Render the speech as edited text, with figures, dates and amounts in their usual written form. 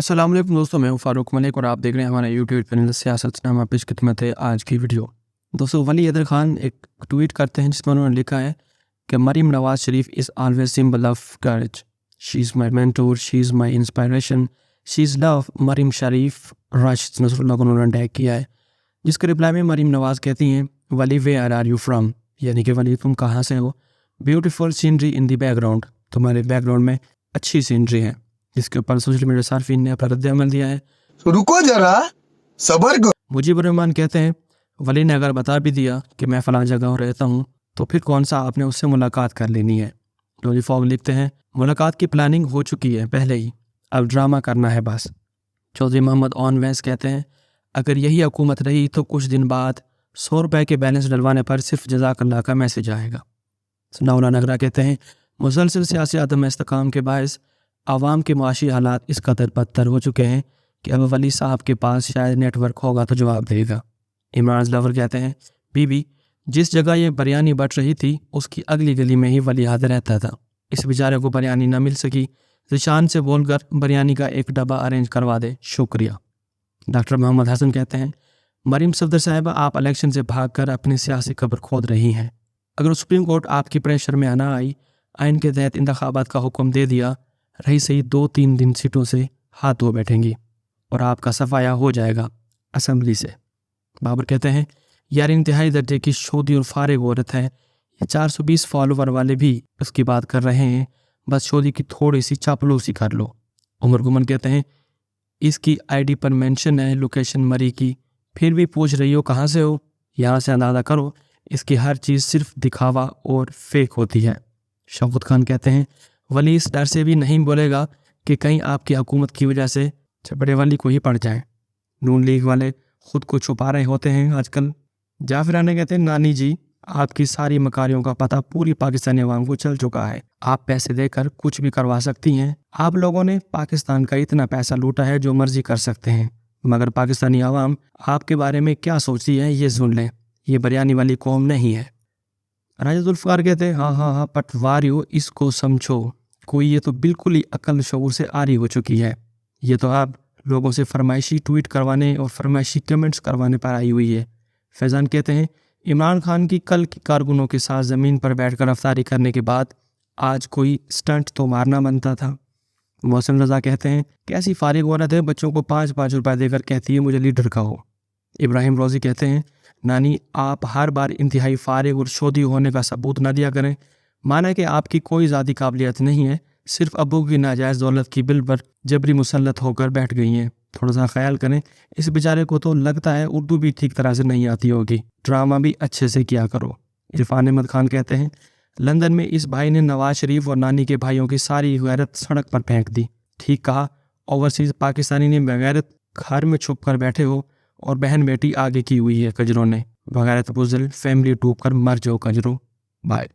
अस्सलाम वालेकुम दोस्तों, मैं हूं फ़ारूक मलिक और आप देख रहे हैं हमारा यूट्यूब चैनल सियासतनामा। पेश खिदमत है आज की वीडियो। दोस्तों, वली हैदर खान एक ट्वीट करते हैं जिसमें उन्होंने लिखा है कि Maryam Nawaz Sharif is always symbol of courage, she is my mentor, she is my inspiration, she is love Maryam Sharif. Rashid Nasrullah को उन्होंने टैग किया है, जिसके रिप्लाई में मरीम नवाज कहती हैं, वली वेयर आर यू फ्राम, यानी कि वली तुम कहाँ से हो। Beautiful scenery in the background, तुम्हारे बैकग्राउंड में अच्छी सीनरी है। जिसके ऊपर सोशल मीडिया सार्फिन ने अपना रद्द-ए-अमल दिया है। तो रुको जरा, सबर करो। मुजीबुर रहमान कहते हैं, वली ने अगर बता भी दिया कि मैं फ़लाँ जगह रहता हूँ तो फिर कौन सा आपने उससे मुलाकात कर लेनी है। लोली फॉग लिखते हैं, मुलाकात की प्लानिंग हो चुकी है पहले ही, अब ड्रामा करना है बस। चौधरी मोहम्मद ऑन वैस कहते हैं, अगर यही हुकूमत रही तो कुछ दिन बाद 100 रुपये के बैलेंस डलवाने पर सिर्फ जज़ाकल्लाह का मैसेज आएगा। सनाउल्लाह नगरा कहते हैं, मुसलसल सियासी अदम इस्तेकाम के बायस आवाम के माशी हालात इस कदर बदतर हो चुके हैं कि अब वली साहब के पास शायद नेटवर्क होगा तो जवाब देगा। इमरान लवर कहते हैं, बीबी जिस जगह ये बिरयानी बट रही थी उसकी अगली गली में ही वली हाजिर रहता था। इस बेचारे को बिरयानी न मिल सकी, जिशान से बोलकर बिरयानी का एक डब्बा अरेंज करवा दे, शुक्रिया। डॉक्टर मोहम्मद हसन कहते हैं, मरीम सफदर साहिबा आप इलेक्शन से भागकर अपनी सियासी कब्र खोद रही हैं। अगर सुप्रीम कोर्ट आपकी प्रेशर में आना आई, आइन के तहत इंतखाबात का हुक्म दे दिया, रही सही 2-3 दिन सीटों से हाथ धो बैठेंगी और आपका सफाया हो जाएगा असम्बली से। बाबर कहते हैं, यार इंतहाई दर्जे की शोधी और फारिग औरत है, ये 420 फॉलोवर वाले भी उसकी बात कर रहे हैं, बस शोधी की थोड़ी सी चापलूसी कर लो। उमर गुमन कहते हैं, इसकी आईडी पर मेंशन है लोकेशन मरी की, फिर भी पूछ रही हो कहाँ से हो। यहाँ से अंदाज़ा करो इसकी हर चीज़ सिर्फ दिखावा और फेक होती है। शौकत खान कहते हैं, वली इस डर से भी नहीं बोलेगा कि कहीं आपकी हुकूमत की वजह से चपड़े वाली को ही पड़ जाए। नून लीग वाले खुद को छुपा रहे होते हैं आजकल। जाफराना कहते हैं, नानी जी आपकी सारी मकारियों का पता पूरी पाकिस्तानी अवाम को चल चुका है, आप पैसे देकर कुछ भी करवा सकती हैं। आप लोगों ने पाकिस्तान का इतना पैसा लूटा है जो मर्जी कर सकते हैं, मगर पाकिस्तानी अवाम आपके बारे में क्या सोचती है ये सुन लें, ये बिरयानी वाली कौम नहीं है। राजा जुल्फ़िकार कहते हैं, हाँ पटवारियों इसको समझो, कोई ये तो बिल्कुल ही अकल शऊर से आरी हो चुकी है। ये तो आप लोगों से फरमाइशी ट्वीट करवाने और फरमाइशी कमेंट्स करवाने पर आई हुई है। फैज़ान कहते हैं, इमरान खान की कल की कारकुनों के साथ ज़मीन पर बैठकर रफ्तारी करने के बाद आज कोई स्टंट तो मारना बनता था। मौसम रज़ा कहते हैं, कैसी फारिग औरत है, बच्चों को 5-5 रुपये देकर कहती है मुझे लीडर कहो। इब्राहिम रोज़ी कहते हैं, नानी आप हर बार इंतहाई फारिग और शोधी होने का सबूत न दिया करें। माना कि आपकी कोई ज़ाती काबिलियत नहीं है, सिर्फ अबू की नाजायज़ दौलत की बिल पर जबरी मुसल्लत होकर बैठ गई हैं। थोड़ा सा ख्याल करें, इस बेचारे को तो लगता है उर्दू भी ठीक तरह से नहीं आती होगी, ड्रामा भी अच्छे से किया करो। इरफान अहमद खान कहते हैं, लंदन में इस भाई ने नवाज शरीफ और नानी के भाइयों की सारी गैरत सड़क पर फेंक दी। ठीक कहा, ओवरसीज़ पाकिस्तानी ने बगैरत घर में छुप कर बैठे हो और बहन बेटी आगे की हुई है कजरों ने। बगैरत बुज़दिल फैमिली डूब कर मर जाओ कजरों। बाय।